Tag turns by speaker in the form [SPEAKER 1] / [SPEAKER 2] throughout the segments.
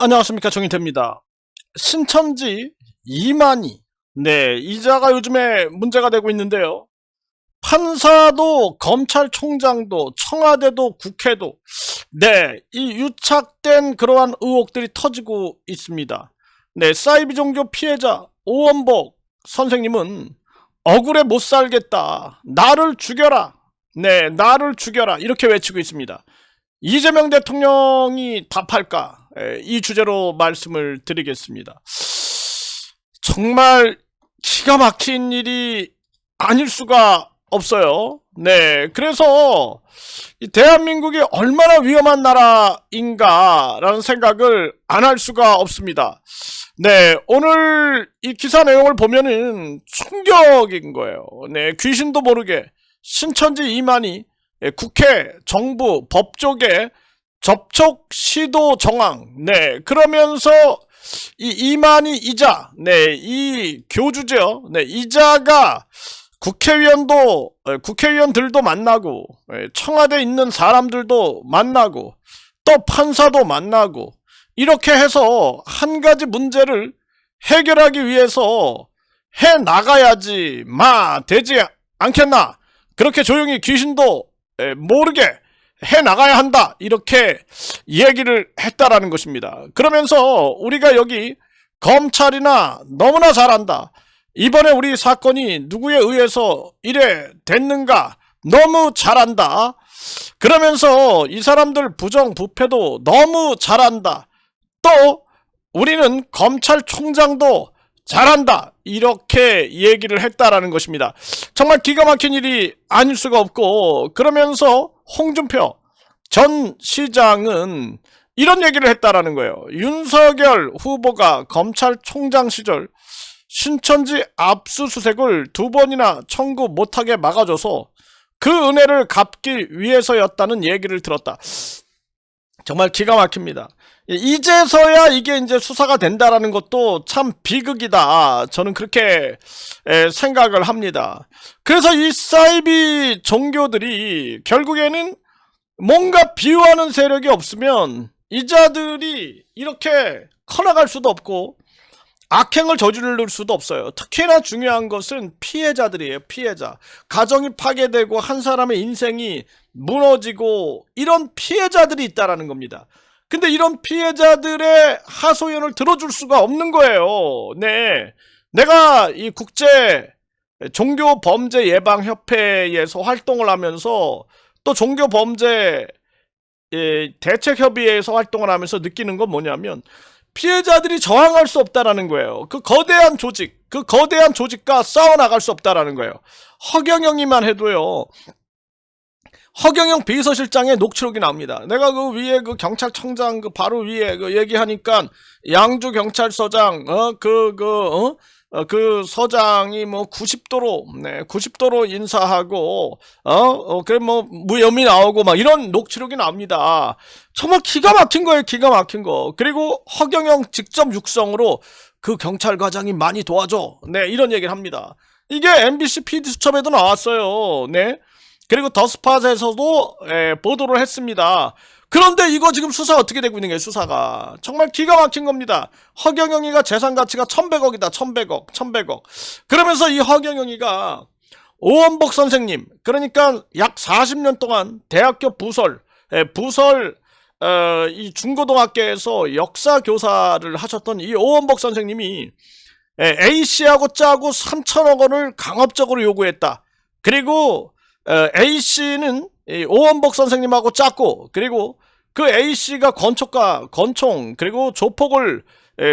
[SPEAKER 1] 안녕하십니까, 정의태입니다. 신천지 이만희, 이자가 요즘에 문제가 되고 있는데요. 판사도 검찰총장도 청와대도 국회도 이 유착된 그러한 의혹들이 터지고 있습니다. 사이비 종교 피해자 오원복 선생님은 억울해 못 살겠다, 나를 죽여라, 나를 죽여라, 이렇게 외치고 있습니다. 이재명 대통령이 답할까? 이 주제로 말씀을 드리겠습니다. 정말 기가 막힌 일이 아닐 수가 없어요. 그래서 대한민국이 얼마나 위험한 나라인가라는 생각을 안 할 수가 없습니다. 오늘 이 기사 내용을 보면은 충격인 거예요. 귀신도 모르게 신천지 이만희 국회, 정부, 법조계 접촉 시도 정황. 그러면서 이 이만희 이자, 이 교주죠. 이자가 국회의원들도 만나고, 청와대에 있는 사람들도 만나고, 또 판사도 만나고, 이렇게 해서 한 가지 문제를 해결하기 위해서 해 나가야지 되지 않겠나. 그렇게 조용히 귀신도 모르게 해 나가야 한다, 이렇게 얘기를 했다라는 것입니다. 그러면서 우리가 여기 검찰이나 너무나 잘한다, 이번에 우리 사건이 누구에 의해서 이래 됐는가 너무 잘한다, 그러면서 이 사람들 부정부패도 너무 잘한다, 또 우리는 검찰총장도 잘한다, 이렇게 얘기를 했다라는 것입니다. 정말 기가 막힌 일이 아닐 수가 없고, 그러면서 홍준표 전 시장은 이런 얘기를 했다라는 거예요. 윤석열 후보가 검찰총장 시절 신천지 압수수색을 2번이나 청구 못하게 막아줘서 그 은혜를 갚기 위해서였다는 얘기를 들었다. 정말 기가 막힙니다. 이제서야 이게 이제 수사가 된다라는 것도 참 비극이다, 저는 그렇게 생각을 합니다. 그래서 이 사이비 종교들이 결국에는 뭔가 비유하는 세력이 없으면 이자들이 이렇게 커나갈 수도 없고 악행을 저지를 수도 없어요. 특히나 중요한 것은 피해자들이에요. 피해자. 가정이 파괴되고 한 사람의 인생이 무너지고 이런 피해자들이 있다라는 겁니다. 근데 이런 피해자들의 하소연을 들어줄 수가 없는 거예요. 내가 이 국제 종교범죄예방협회에서 활동을 하면서 또 종교범죄 대책협의회에서 활동을 하면서 느끼는 건 뭐냐면, 피해자들이 저항할 수 없다라는 거예요. 그 거대한 조직과 싸워나갈 수 없다라는 거예요. 허경영이만 해도요, 허경영 비서실장의 녹취록이 나옵니다. 내가 그 위에 그 경찰청장 그 바로 위에 그 얘기하니까 양주 경찰서장 그 서장이 뭐 90도로 인사하고 그래 뭐 무혐의 나오고 막 이런 녹취록이 나옵니다. 정말 기가 막힌 거예요. 기가 막힌 거. 그리고 허경영 직접 육성으로 그 경찰과장이 많이 도와줘, 이런 얘기를 합니다. 이게 MBC PD수첩에도 나왔어요. 그리고 더스팟에서도 보도를 했습니다. 그런데 이거 지금 수사 어떻게 되고 있는 거예요? 수사가 정말 기가 막힌 겁니다. 허경영이가 재산 가치가 1100억이다. 1100억. 그러면서 이 허경영이가 오원복 선생님, 그러니까 약 40년 동안 대학교 부설 이 중고등학교에서 역사 교사를 하셨던 이 오원복 선생님이 A씨하고 짜고 3천억 원을 강압적으로 요구했다. 그리고 A씨는 오원복 선생님하고 짰고, 그리고 그 A씨가 권총 그리고 조폭을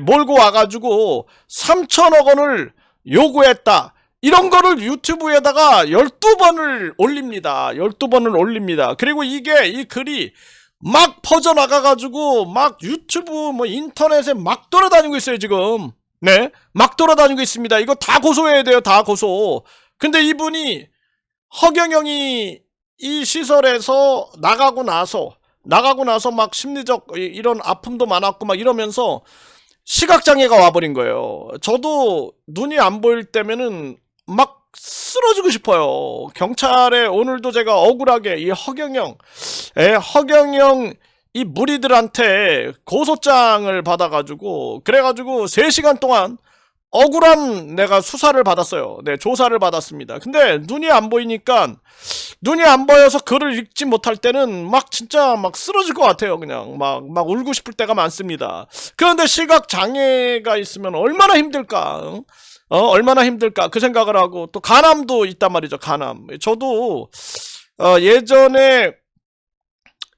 [SPEAKER 1] 몰고 와가지고 3천억 원을 요구했다. 이런 거를 유튜브에다가 12번을 올립니다. 12번을 올립니다. 그리고 이 글이 막 퍼져나가가지고 막 유튜브 뭐 인터넷에 막 돌아다니고 있어요, 지금. 막 돌아다니고 있습니다. 이거 다 고소해야 돼요, 다 고소. 근데 이분이 허경영이 이 시설에서 나가고 나서 막 심리적 이런 아픔도 많았고 막 이러면서 시각장애가 와버린 거예요. 저도 눈이 안 보일 때면은 막 쓰러지고 싶어요. 경찰에 오늘도 제가 억울하게 이 허경영 이 무리들한테 고소장을 받아가지고 그래가지고 3시간 동안 억울한 내가 수사를 받았어요. 네, 조사를 받았습니다. 근데 눈이 안 보이니까 눈이 안 보여서 글을 읽지 못할 때는 막 진짜 막 쓰러질 것 같아요. 그냥 막 울고 싶을 때가 많습니다. 그런데 시각 장애가 있으면 얼마나 힘들까? 얼마나 힘들까? 그 생각을 하고 또 간암도 있단 말이죠. 간암. 저도 예전에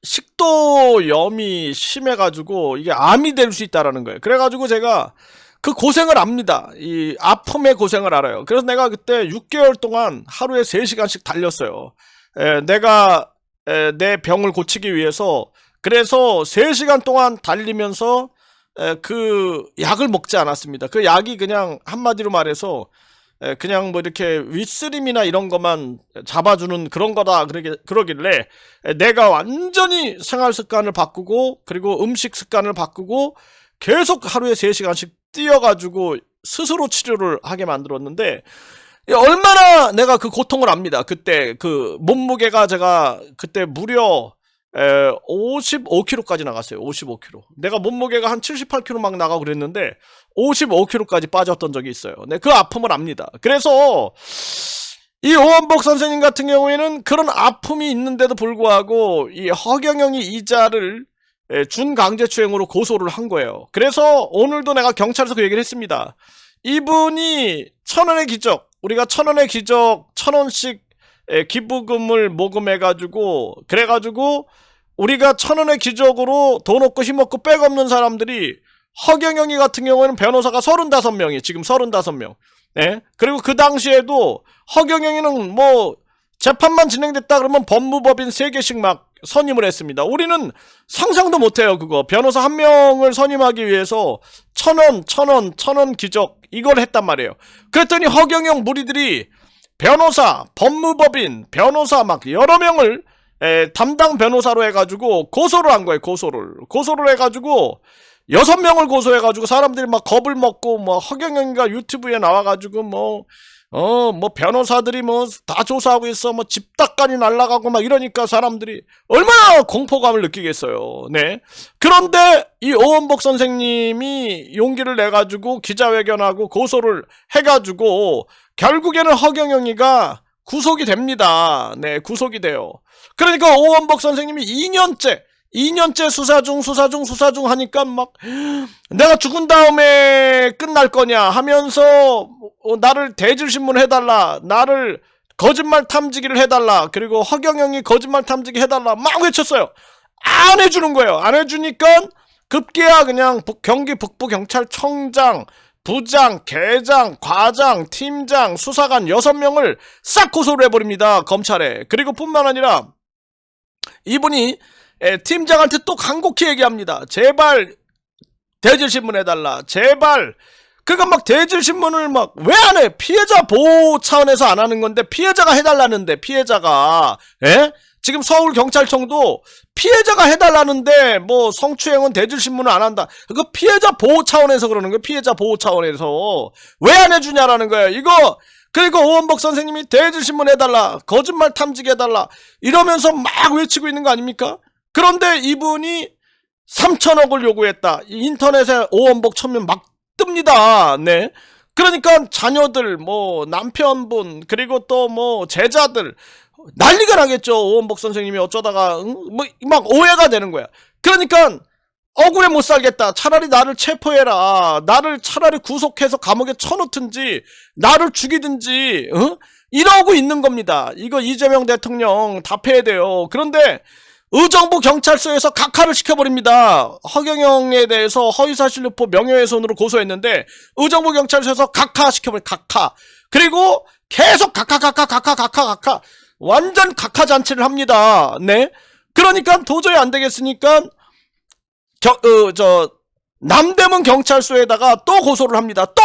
[SPEAKER 1] 식도염이 심해가지고 이게 암이 될 수 있다라는 거예요. 그래가지고 제가 그 고생을 압니다. 이 아픔의 고생을 알아요. 그래서 내가 그때 6개월 동안 하루에 3시간씩 달렸어요. 내가 내 병을 고치기 위해서. 그래서 3시간 동안 달리면서 그 약을 먹지 않았습니다. 그 약이 그냥 한마디로 말해서 그냥 뭐 이렇게 윗쓰림이나 이런 것만 잡아주는 그런 거다 그러길래 내가 완전히 생활 습관을 바꾸고 그리고 음식 습관을 바꾸고 계속 하루에 3시간씩 뛰어가지고 스스로 치료를 하게 만들었는데 얼마나 내가 그 고통을 압니다. 그때 그 몸무게가 제가 그때 무려 55kg까지 나갔어요. 55kg. 내가 몸무게가 한 78kg 막 나가고 그랬는데 55kg까지 빠졌던 적이 있어요. 네, 그 아픔을 압니다. 그래서 이 오원복 선생님 같은 경우에는 그런 아픔이 있는데도 불구하고 이 허경영이 이자를 준강제추행으로 고소를 한 거예요. 그래서 오늘도 내가 경찰에서 그 얘기를 했습니다. 이분이 1,000원의 기적, 우리가 1,000원의 기적 1,000원씩 기부금을 모금해가지고 그래가지고 우리가 1,000원의 기적으로 돈 없고 힘없고 백 없는 사람들이 허경영이 같은 경우에는 변호사가 35명이 지금 35명. 예? 그리고 그 당시에도 허경영이는 뭐 재판만 진행됐다 그러면 법무법인 3개씩 막 선임을 했습니다. 우리는 상상도 못해요. 그거 변호사 1명을 선임하기 위해서 1,000원 기적 이걸 했단 말이에요. 그랬더니 허경영 무리들이 변호사, 법무법인, 변호사 막 여러 명을 담당 변호사로 해가지고 고소를 한 거예요. 고소를 해가지고 6명을 고소해가지고 사람들이 막 겁을 먹고 뭐 허경영이가 유튜브에 나와가지고 뭐 변호사들이 뭐 다 조사하고 있어 뭐 집닭간이 날아가고 막 이러니까 사람들이 얼마나 공포감을 느끼겠어요. 네. 그런데 이 오원복 선생님이 용기를 내가지고 기자회견하고 고소를 해가지고 결국에는 허경영이가 구속이 됩니다. 네, 구속이 돼요. 그러니까 오원복 선생님이 2년째 수사 중 하니까 막 내가 죽은 다음에 끝날 거냐 하면서 나를 대질신문 해달라, 나를 거짓말 탐지기를 해달라, 그리고 허경영이 거짓말 탐지기 해달라 막 외쳤어요. 안 해주는 거예요. 안 해주니까 급기야 그냥 경기 북부경찰청장, 부장, 계장, 과장, 팀장, 수사관 6명을 싹 고소를 해버립니다. 검찰에. 그리고 뿐만 아니라 이분이 팀장한테 또 간곡히 얘기합니다. 제발 대질신문 해달라. 제발. 그러니까 막 대질신문을 막 왜 안 해? 피해자 보호 차원에서 안 하는 건데 피해자가 해달라는데 피해자가 지금 서울경찰청도 피해자가 해달라는데 뭐 성추행은 대질신문을 안 한다. 그거 피해자 보호 차원에서 그러는 거예요. 피해자 보호 차원에서 왜 안 해주냐라는 거예요. 이거 그리고 오원복 선생님이 대질신문 해달라, 거짓말 탐지기 해달라 이러면서 막 외치고 있는 거 아닙니까? 그런데 이분이 3천억을 요구했다. 인터넷에 오원복 쳐면 막 뜹니다. 네. 그러니까 자녀들, 뭐 남편분, 그리고 또 뭐 제자들 난리가 나겠죠. 오원복 선생님이 어쩌다가 막 오해가 되는 거야. 그러니까 억울해 못 살겠다. 차라리 나를 체포해라. 나를 차라리 구속해서 감옥에 쳐놓든지 나를 죽이든지 이러고 있는 겁니다. 이거 이재명 대통령 답해야 돼요. 그런데 의정부 경찰서에서 각하를 시켜버립니다. 허경영에 대해서 허위사실 유포 명예훼손으로 고소했는데 의정부 경찰서에서 각하 시켜버려요. 각하. 그리고 계속 각하 완전 각하 잔치를 합니다. 네. 그러니까 도저히 안 되겠으니까 남대문 경찰서에다가 또 고소를 합니다. 또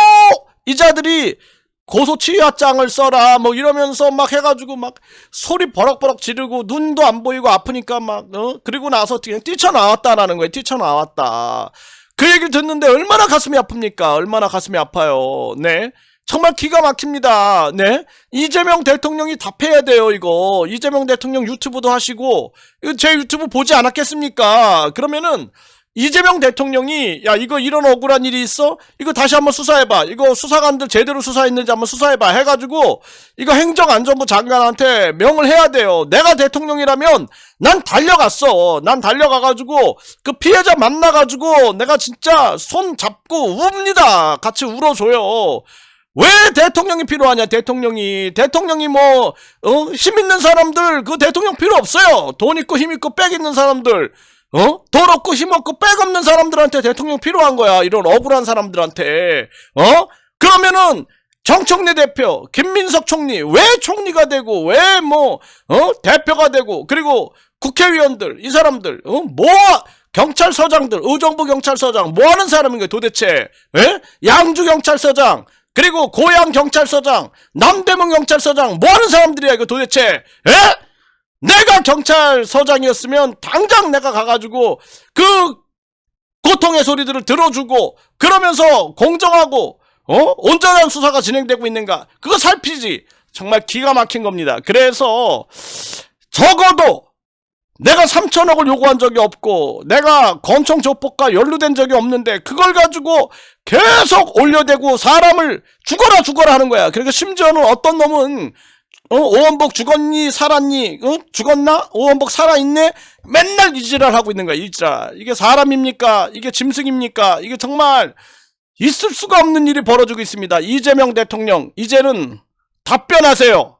[SPEAKER 1] 이자들이 고소 취하장을 써라 뭐 이러면서 막 해가지고 막 소리 버럭버럭 지르고 눈도 안 보이고 아프니까 막 그리고 나서 그냥 뛰쳐나왔다라는 거예요. 뛰쳐나왔다. 그 얘기를 듣는데 얼마나 가슴이 아픕니까? 얼마나 가슴이 아파요. 네. 정말 기가 막힙니다. 네. 이재명 대통령이 답해야 돼요, 이거. 이재명 대통령 유튜브도 하시고, 이거 제 유튜브 보지 않았겠습니까? 그러면은, 이재명 대통령이, 야, 이거 이런 억울한 일이 있어? 이거 다시 한번 수사해봐. 이거 수사관들 제대로 수사했는지 한번 수사해봐. 해가지고, 이거 행정안전부 장관한테 명을 해야 돼요. 내가 대통령이라면, 난 달려갔어. 난 달려가가지고, 그 피해자 만나가지고, 내가 진짜 손 잡고 웁니다. 같이 울어줘요. 왜 대통령이 필요하냐, 대통령이 뭐, 힘 있는 사람들, 그 대통령 필요 없어요. 돈 있고 힘 있고 빽 있는 사람들, 돈 없고 힘 없고 빽 없는 사람들한테 대통령 필요한 거야. 이런 억울한 사람들한테. 그러면은, 정청래 대표, 김민석 총리, 왜 총리가 되고, 왜 대표가 되고, 그리고 국회의원들, 이 사람들, 경찰서장들, 의정부 경찰서장, 뭐 하는 사람인 거야, 도대체? 양주 경찰서장, 그리고 고양 경찰서장, 남대문 경찰서장, 뭐 하는 사람들이야, 이거 도대체? 내가 경찰서장이었으면 당장 내가 가가지고 그 고통의 소리들을 들어주고 그러면서 공정하고 온전한 수사가 진행되고 있는가 그거 살피지. 정말 기가 막힌 겁니다. 그래서 적어도 내가 3천억을 요구한 적이 없고 내가 권총 조폭과 연루된 적이 없는데 그걸 가지고 계속 올려대고 사람을 죽어라 하는 거야. 그러니까 심지어는 어떤 놈은 오원복 죽었니 살았니 죽었나 오원복 살아있네 맨날 이 지랄 하고 있는 거야. 이 지랄. 이게 사람입니까? 이게 짐승입니까? 이게 정말 있을 수가 없는 일이 벌어지고 있습니다. 이재명 대통령 이제는 답변하세요.